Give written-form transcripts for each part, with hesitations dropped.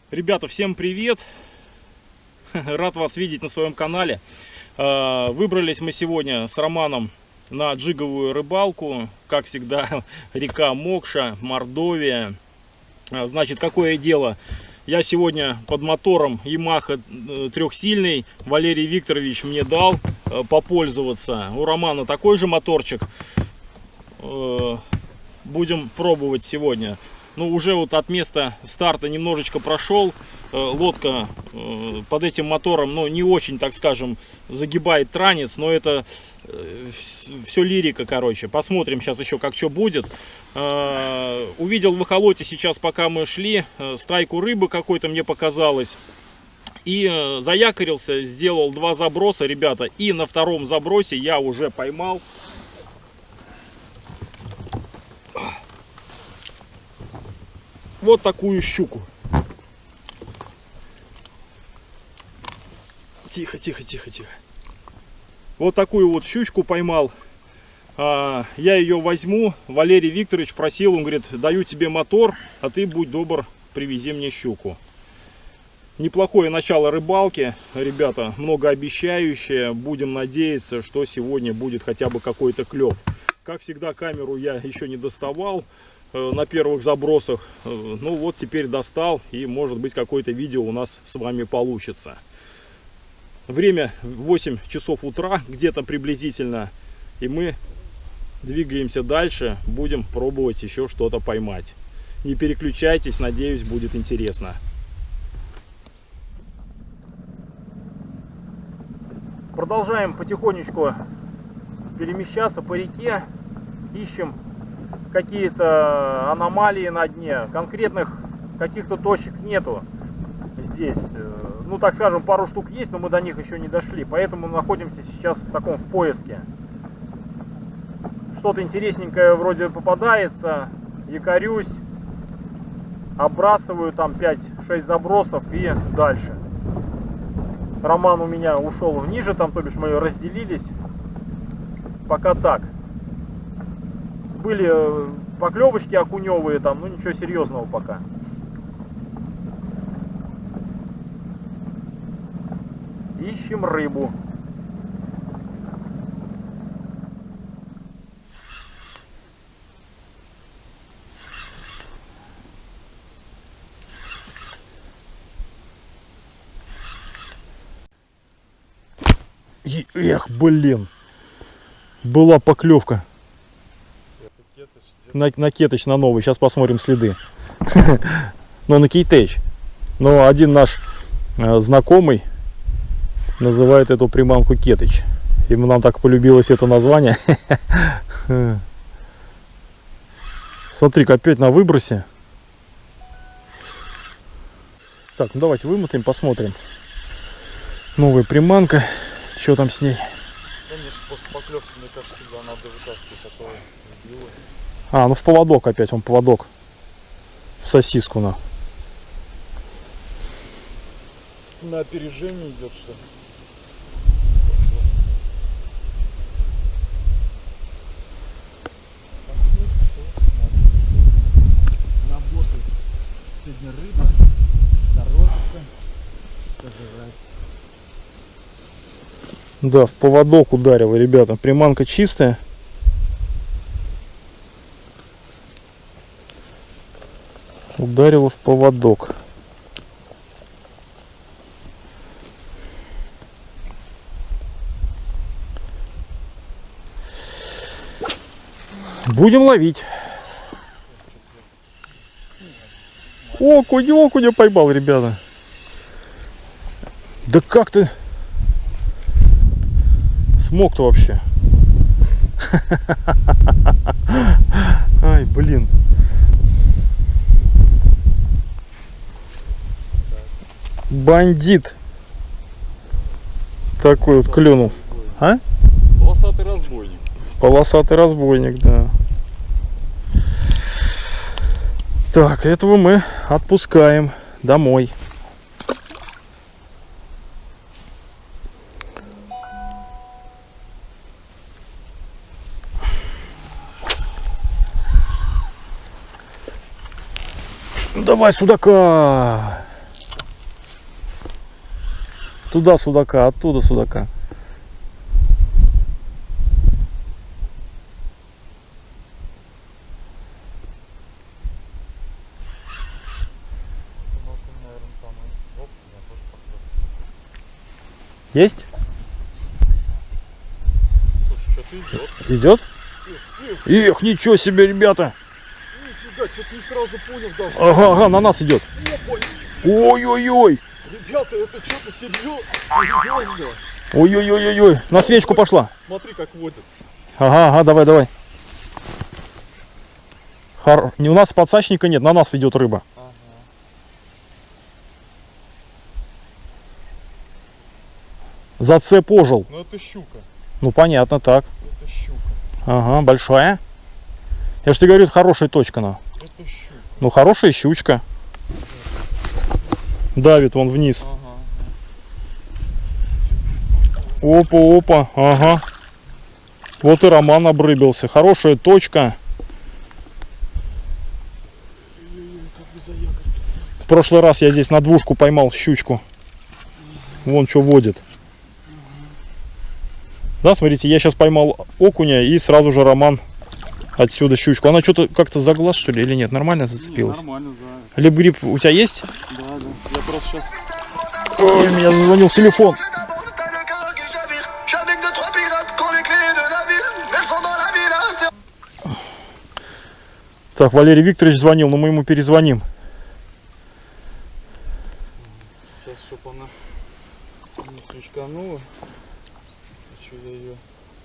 Ребята, всем привет! Рад вас видеть на своем канале. Выбрались мы сегодня с Романом на джиговую рыбалку. Как всегда, река Мокша, Мордовия. Значит, какое дело? Я сегодня под мотором Yamaha трехсильный. Валерий Викторович мне дал попользоваться. У Романа такой же моторчик. Будем пробовать сегодня. Ну, уже вот от места старта немножечко прошел. Лодка под этим мотором, ну, не очень, так скажем, загибает транец, но это все лирика, короче. Посмотрим сейчас еще, как что будет. Увидел в эхолоте сейчас, пока мы шли, стайку рыбы какой-то, мне показалось. И заякорился, сделал 2 заброса, ребята. И на втором забросе я уже поймал вот такую щуку. Тихо, тихо, тихо, тихо. Вот такую вот щучку поймал. Я ее возьму. Валерий Викторович просил, он говорит, даю тебе мотор, а ты будь добр, привези мне щуку. Неплохое начало рыбалки, ребята, многообещающее. Будем надеяться, что сегодня будет хотя бы какой-то клев. Как всегда, камеру я еще не доставал на первых забросах. Ну вот теперь достал, и может быть какое-то видео у нас с вами получится. Время 8 часов утра, где-то приблизительно, и мы двигаемся дальше, будем пробовать еще что-то поймать. Не переключайтесь, надеюсь, будет интересно. Продолжаем потихонечку перемещаться по реке, ищем какие-то аномалии на дне. Конкретных каких-то точек нету здесь. Ну, так скажем, пару штук есть, но мы до них еще не дошли. Поэтому находимся сейчас в таком поиске. Что-то интересненькое вроде попадается. Якорюсь. Оббрасываю там 5-6 забросов и дальше. Роман у меня ушел ниже, там, то бишь мы разделились. Пока так. Были поклевочки окуневые там, ну ничего серьезного пока. Ищем рыбу. Эх, блин. Была поклевка. На кеточ, на новый. Сейчас посмотрим следы. Но на кейтеч. Но один наш знакомый называет эту приманку кеточ. Ему нам так полюбилось это название. Смотри-ка, опять на выбросе. Так, ну давайте вымотаем, посмотрим. Новая приманка. Что там с ней? Конечно, после поклевки, мне кажется, всегда надо вытаскивать, а то сбило. Ну в поводок опять, он поводок. В сосиску, на. На опережение идет, что ли? Работает сегодня рыба, дорожка, пожирать. Да, в поводок ударила, ребята. Приманка чистая. Ударила в поводок. Будем ловить. Окуня поймал, ребята. Да как ты смог-то вообще? Ай, блин. Бандит. Такой вот клюнул. А? Полосатый разбойник. Полосатый разбойник, да. Так, этого мы отпускаем домой. Давай судака. Туда судака, оттуда судака. Есть? Идет? Эх, ничего себе, ребята! Нифига, что-то не сразу понял даже. Ага, ага, на нас идет. Ой-ой-ой! Ребята, это что-то серьезно. Ой-ой-ой-ой! На свечку пошла. Смотри, как водит. Ага, ага, давай, давай. У нас подсачника нет, на нас ведет рыба. Ага. Зацеп ожил. Ну это щука. Ну понятно, так. Это щука. Ага, большая. Я же тебе говорю, это хорошая точка. Это щука. Ну хорошая щучка. Давит вон вниз. Ага. Опа, опа, ага. Вот и Роман обрыбился. Хорошая точка. В прошлый раз я здесь на двушку поймал щучку. Вон что водит. Да, смотрите, я сейчас поймал окуня, и сразу же Роман отсюда щучку. Она что-то как-то за глаз, что ли, или нет? Нормально зацепилась? Нормально, да. Лип-гриб у тебя есть? Да, да. Я просто сейчас... Ой, меня зазвонил телефон. Так, Валерий Викторович звонил, но мы ему перезвоним. Сейчас, чтобы она не свечканула. Хочу я ее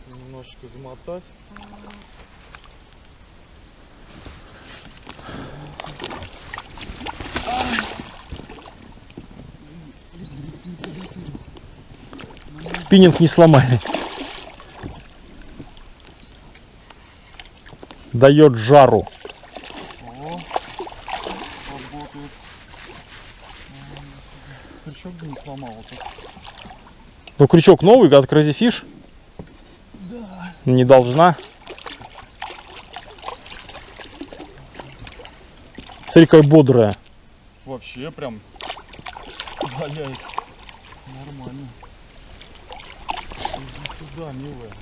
немножечко замотать. Спиннинг не сломали. Дает жару. О, работает. Крючок бы не сломал. Вот Ну, крючок новый, от Crazy Fish? да. Не должна. Смотри, какая бодрая. Вообще прям валяет. Нормально. Иди сюда, милая.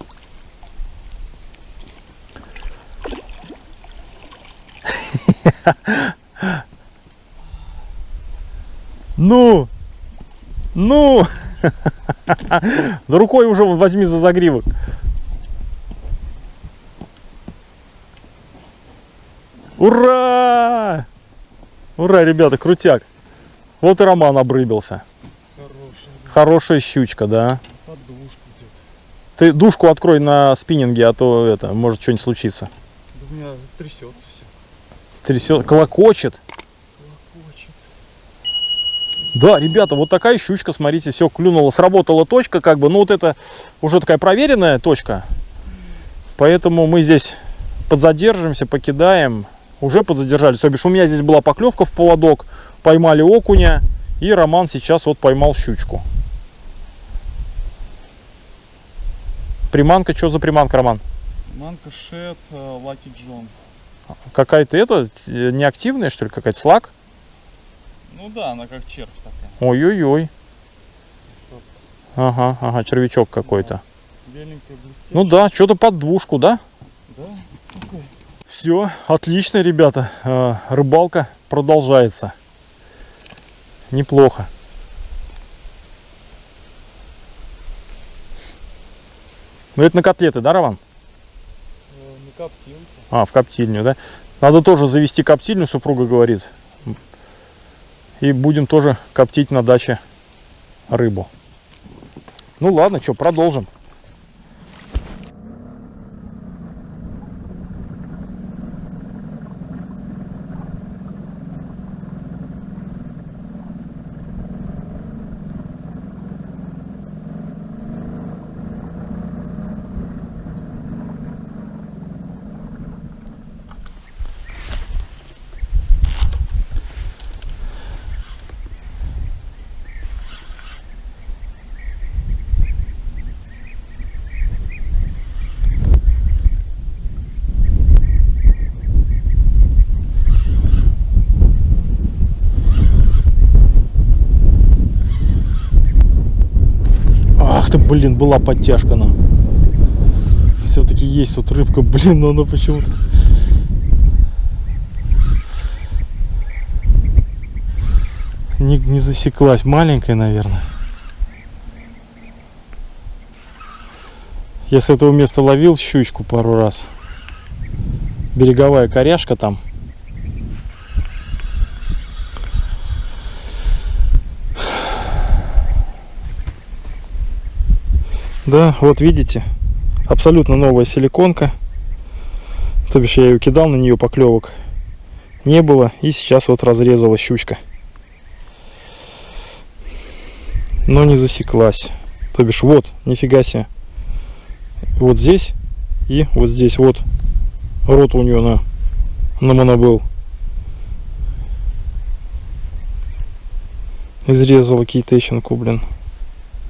Ну! Ну! Да рукой уже возьми за загривок. Ура! Ура, ребята, крутяк. Вот и Роман обрыбился. Хорошая щучка, да. Подушку где-то. Ты душку открой на спиннинге, а то это может что-нибудь случиться. Да у меня трясется все. Трясет, клокочет. Колокочет. Да, ребята, вот такая щучка, смотрите, все клюнула, сработала точка, как бы, ну вот это уже такая проверенная точка, поэтому мы здесь подзадержимся, покидаем, уже подзадержались, то бишь у меня здесь была поклевка в поводок, поймали окуня, и Роман сейчас вот поймал щучку. Приманка, что за приманка, Роман? Манка Шет Lucky John. Какая-то это, неактивная, что ли, какая-то слаг? Ну да, она как червь такая. Ой-ой-ой. Ага, ага, червячок какой-то. Беленькая, блестящая. Ну да, что-то под двушку, да? Да, такой. Все, отлично, ребята. Рыбалка продолжается. Неплохо. Ну это на котлеты, да, Роман? На коптилке. А, в коптильню, да? Надо тоже завести коптильню, супруга говорит. И будем тоже коптить на даче рыбу. Ну ладно, что, продолжим. Ах ты, блин, была подтяжка нам. Все-таки есть тут рыбка, блин, но она почему-то... Не засеклась. Маленькая, наверное. Я с этого места ловил щучку пару раз. Береговая коряшка там. Да, вот видите, абсолютно новая силиконка. То бишь я ее кидал, на нее поклевок не было. И сейчас вот разрезала щучка. Но не засеклась. То бишь вот, нифига себе. Вот здесь и вот здесь вот. Рот у нее на монобел. Изрезала кейтейшенку, блин.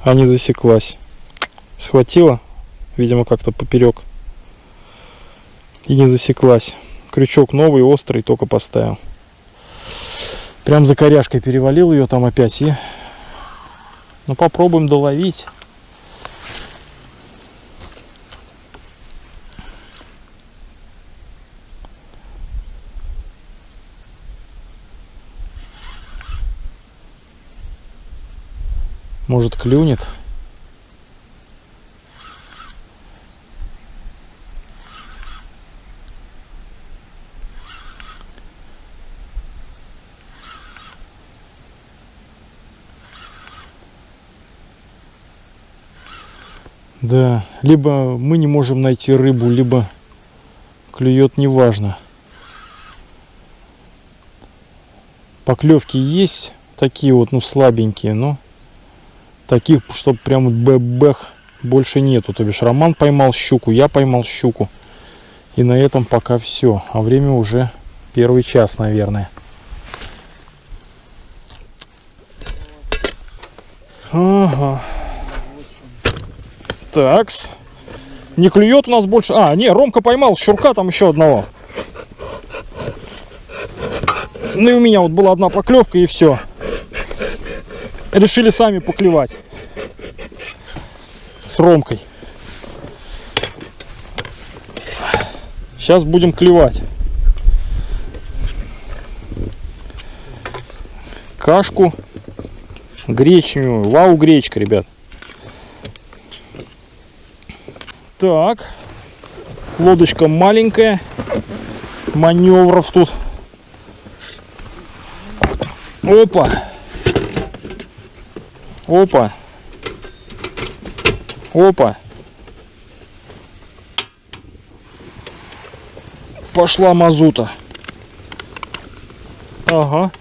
А не засеклась. Схватила, видимо, как-то поперек. И не засеклась. Крючок новый, острый, только поставил. Прям за коряшкой перевалил ее там опять. И ну попробуем доловить. Может, клюнет. Да, либо мы не можем найти рыбу, либо клюет, неважно. Поклевки есть, такие вот, ну, слабенькие, но таких, чтобы прям бэх, больше нету. То бишь Роман поймал щуку, я поймал щуку. И на этом пока все. А время уже 1 час, наверное. Ага. Такс. Не клюет у нас больше. А, не, Ромка поймал щурка там еще одного. Ну и у меня вот была одна поклевка и все. Решили сами поклевать. С Ромкой. Сейчас будем клевать. Кашку гречневую. Вау, гречка, ребят. Так. Лодочка маленькая. Маневров тут. Опа. Опа. Опа. Пошла мазута. Ага.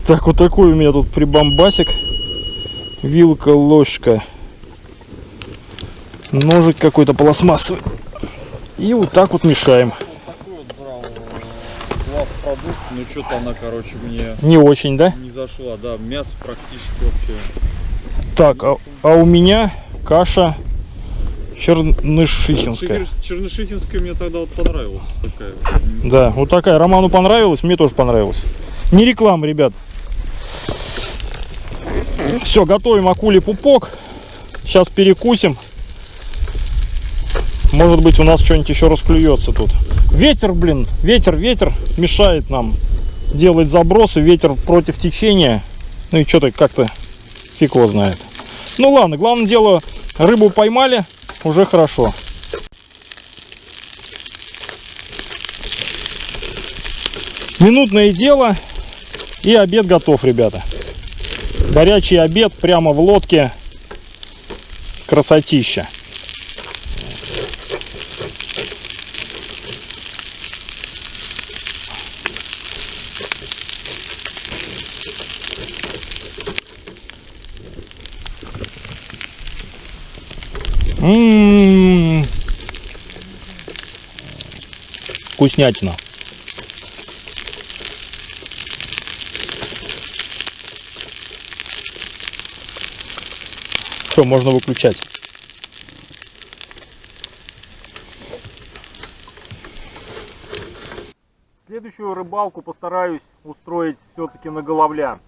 Так, вот такой у меня тут прибамбасик. Вилка, ложка. Ножик какой-то пластмассовый. И вот так вот мешаем. Вот такой вот брал продукт, но что-то она, короче, мне Не очень, да? не зашла. Да, мясо практически вообще. Так, а у меня каша чернышихинская. Чернышихинская мне тогда вот понравилась. Такая. Да, вот такая. Роману понравилась, мне тоже понравилась. Не реклама, ребят. Все, готовим акулий пупок. Сейчас перекусим. Может быть, у нас что-нибудь еще расклюется тут. Ветер, блин, ветер мешает нам делать забросы. Ветер против течения. Ну и что-то как-то фиг его знает. Ну ладно, главное дело, рыбу поймали, уже хорошо. Минутное дело, и обед готов, ребята. Горячий обед прямо в лодке. Красотища. Вкуснятина. Все, можно выключать. Следующую рыбалку постараюсь устроить все-таки на головля.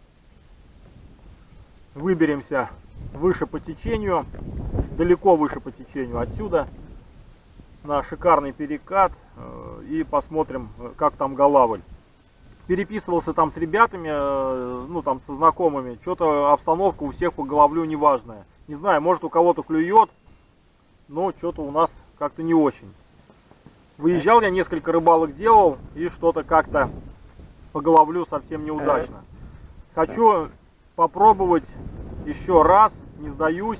Выберемся выше по течению, далеко выше по течению отсюда, на шикарный перекат, и посмотрим, как там голавль. Переписывался там с ребятами, ну там со знакомыми, что-то обстановка у всех по головлю неважная. Не знаю, может у кого-то клюет, но что-то у нас как-то не очень. Выезжал я, несколько рыбалок делал, и что-то как-то по головлю совсем неудачно. Хочу попробовать еще раз, не сдаюсь.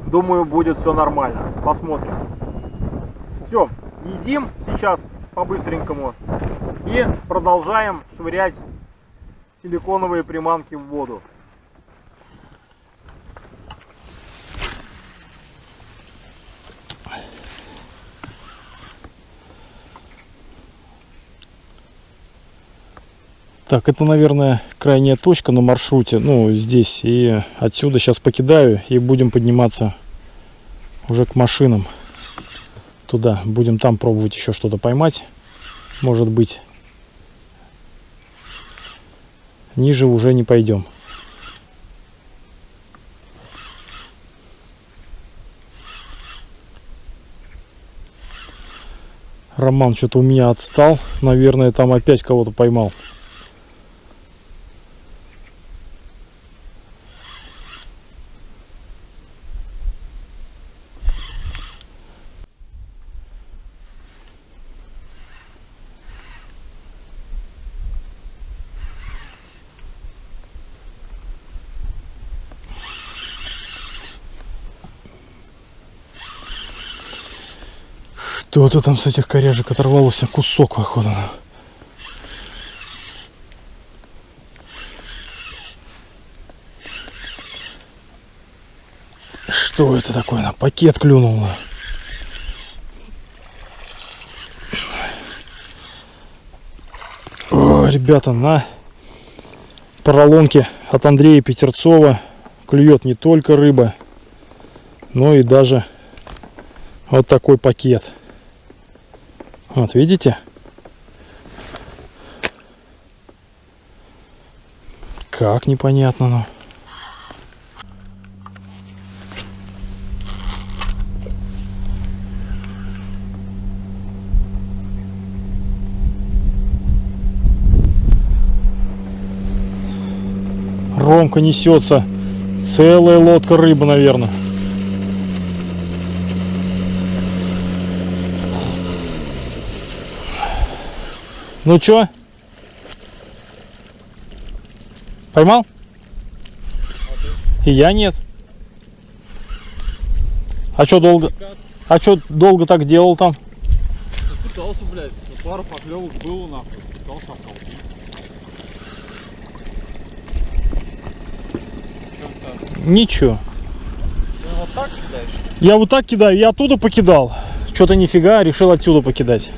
Думаю, будет все нормально. Посмотрим. Все, едим сейчас по-быстренькому и продолжаем швырять силиконовые приманки в воду. Так, это, наверное, крайняя точка на маршруте, ну, здесь. И отсюда сейчас покидаю и будем подниматься уже к машинам. Туда. Будем там пробовать еще что-то поймать. Может быть. Ниже уже не пойдем. Роман что-то у меня отстал. Наверное, там опять кого-то поймал. Кто-то там с этих коряжек оторвался кусок, походу. Что это такое? На пакет клюнул. О, ребята, на поролонке от Андрея Петерцова клюет не только рыба, но и даже вот такой пакет. Вот, видите? Как непонятно, но. Ромка несется. Целая лодка рыбы, наверное. Ну чё? Поймал? И я нет. А чё долго? А чё долго так делал там? Пытался, блядь, пару поклевок было, нахуй. Пытался обколотить. Ничего. Ты вот так кидаешь? Я вот так кидаю, я оттуда покидал. Что-то нифига, решил отсюда покидать.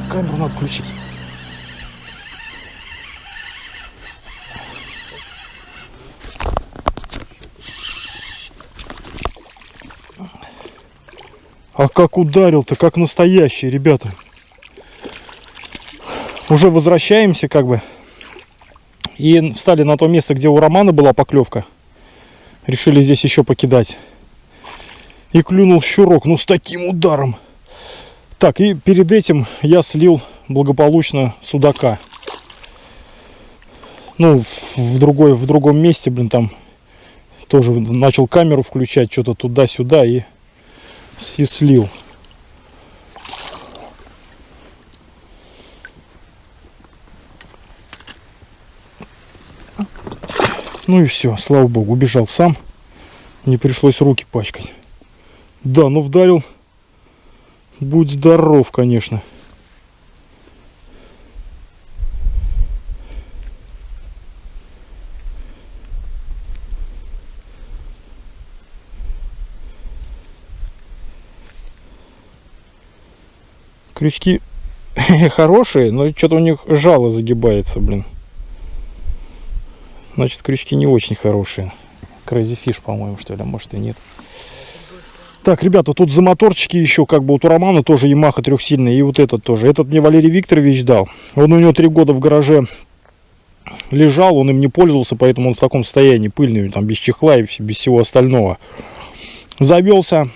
Камеру надо включить. А как ударил-то, как настоящий, ребята. Уже возвращаемся как бы. И встали на то место, где у Романа была поклевка. Решили здесь еще покидать. И клюнул щурок, ну с таким ударом. Так, и перед этим я слил благополучно судака. Ну, в другом месте, блин, там тоже начал камеру включать, что-то туда-сюда и слил. Ну и все, слава богу, убежал сам. Не пришлось руки пачкать. Да, ну вдарил. Будь здоров, конечно. Крючки хорошие, но что-то у них жало загибается, блин. Значит, крючки не очень хорошие. Crazy Fish, по-моему, что ли, а может и нет. Так, ребята, тут за моторчики еще, как бы вот у Романа тоже Yamaha трехсильный, и вот этот тоже. Этот мне Валерий Викторович дал. Он у него 3 года в гараже лежал, он им не пользовался, поэтому он в таком состоянии пыльный, там без чехла и без всего остального. Завелся,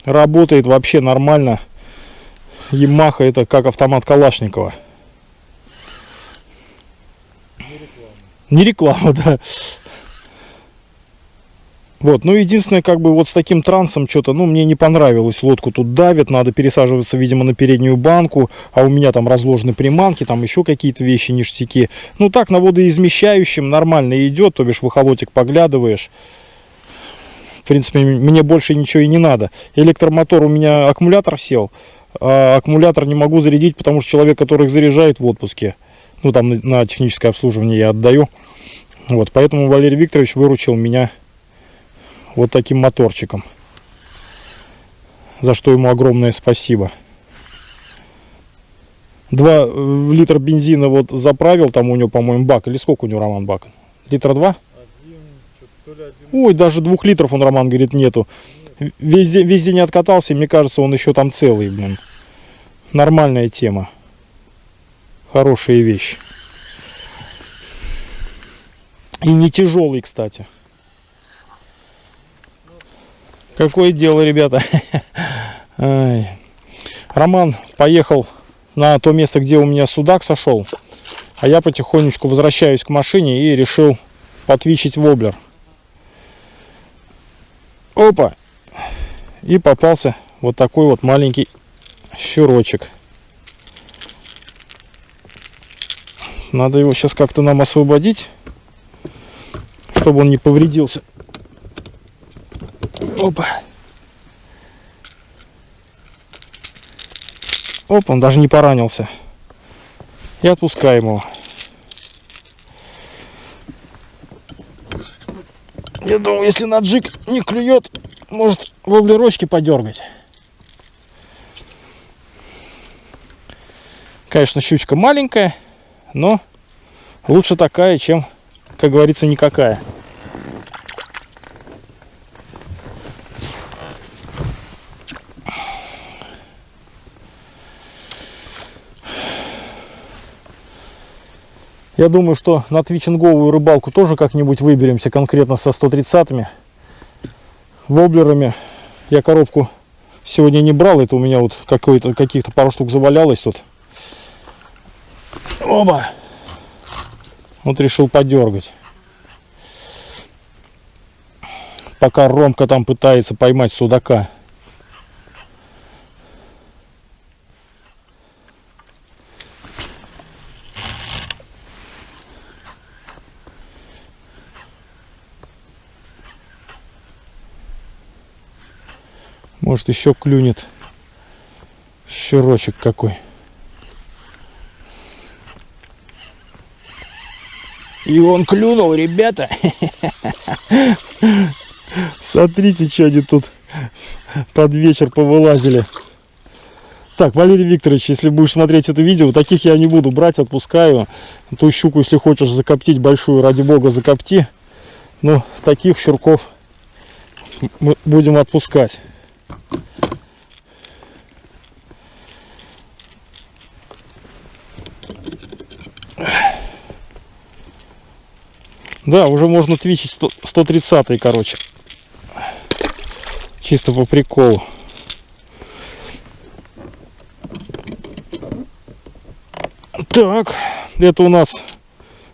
работает вообще нормально. Yamaha это как автомат Калашникова. Не реклама, да. Вот, ну единственное, как бы вот с таким трансом что-то, ну мне не понравилось, лодку тут давит, надо пересаживаться, видимо, на переднюю банку, а у меня там разложены приманки, там еще какие-то вещи, ништяки. Ну так, на водоизмещающем нормально идет, то бишь в эхолотик поглядываешь. В принципе, мне больше ничего и не надо. Электромотор, у меня аккумулятор сел, а аккумулятор не могу зарядить, потому что человек, который их заряжает в отпуске, ну там на техническое обслуживание я отдаю. Вот, поэтому Валерий Викторович выручил меня вот таким моторчиком, за что ему огромное спасибо. 2 литра бензина вот заправил, там у него, по-моему, бак, или сколько у него, Роман, бак? Литра 2? Ой, даже 2 литров он, Роман, говорит, нету. Везде не откатался, и мне кажется, он еще там целый, блин. Нормальная тема. Хорошая вещь. И не тяжелый, кстати. Какое дело, ребята. Ай. Роман поехал на то место, где у меня судак сошел. А я потихонечку возвращаюсь к машине и решил потвичить воблер. Опа! И попался вот такой вот маленький щурочек. Надо его сейчас как-то нам освободить, чтобы он не повредился. Опа. Оп, он даже не поранился. И отпускаем его. Я думаю, если на джиг не клюет, может воблерочки подергать. Конечно, щучка маленькая, но лучше такая, чем, как говорится, никакая. Я думаю, что на твичинговую рыбалку тоже как-нибудь выберемся, конкретно со 130-ми. Воблерами я коробку сегодня не брал, это у меня вот каких-то пару штук завалялось тут. Оба! Вот решил подергать. Пока Ромка там пытается поймать судака. Может, еще клюнет щурочек какой. И он клюнул, ребята. Смотрите, что они тут под вечер повылазили. Так, Валерий Викторович, если будешь смотреть это видео, таких я не буду брать, отпускаю. Ту щуку, если хочешь закоптить большую, ради бога, закопти. Но таких щурков мы будем отпускать. Да, уже можно твичить 130-й, короче. Чисто по приколу. Так, это у нас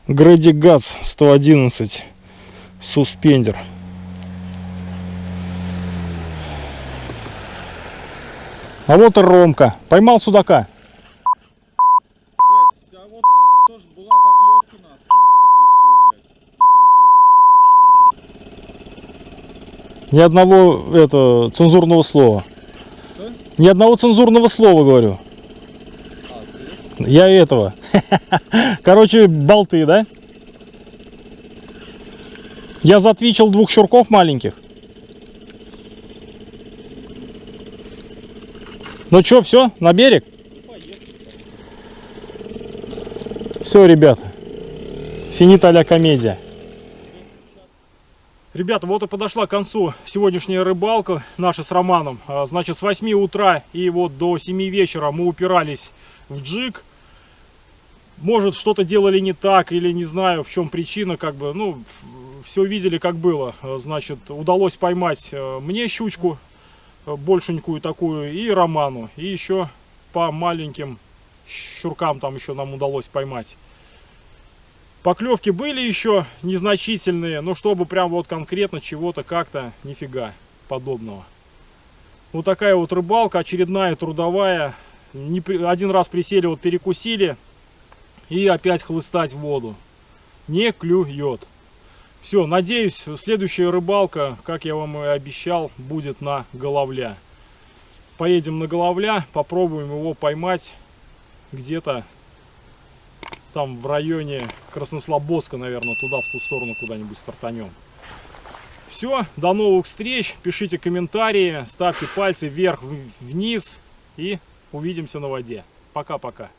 Грэди Газ 111 суспендер. А вот и Ромка. Поймал судака. Блять, а вот тоже была поклевка нахуй. Ни одного цензурного слова. Что? Ни одного цензурного слова, говорю. А, ты? Я этого. Короче, болты, да? Я затвичил 2 щурков маленьких. Ну что, все, на берег? Все, ребят. Финита ля комедия. Ребята, вот и подошла к концу сегодняшняя рыбалка наша с Романом. Значит, с 8 утра и вот до 7 вечера мы упирались в джиг. Может, что-то делали не так, или не знаю, в чем причина, как бы, ну, все видели, как было. Значит, удалось поймать мне щучку, большенькую такую, и Роману. И еще по маленьким щуркам там еще нам удалось поймать. Поклевки были еще незначительные, но чтобы прям вот конкретно чего-то как-то, нифига подобного. Вот такая вот рыбалка, очередная, трудовая. Один раз присели, вот перекусили, и опять хлыстать в воду. Не клюет. Все, надеюсь, следующая рыбалка, как я вам и обещал, будет на головля. Поедем на головля, попробуем его поймать где-то там в районе Краснослободска, наверное, туда, в ту сторону куда-нибудь стартанем. Все, до новых встреч, пишите комментарии, ставьте пальцы вверх, вниз и увидимся на воде. Пока-пока.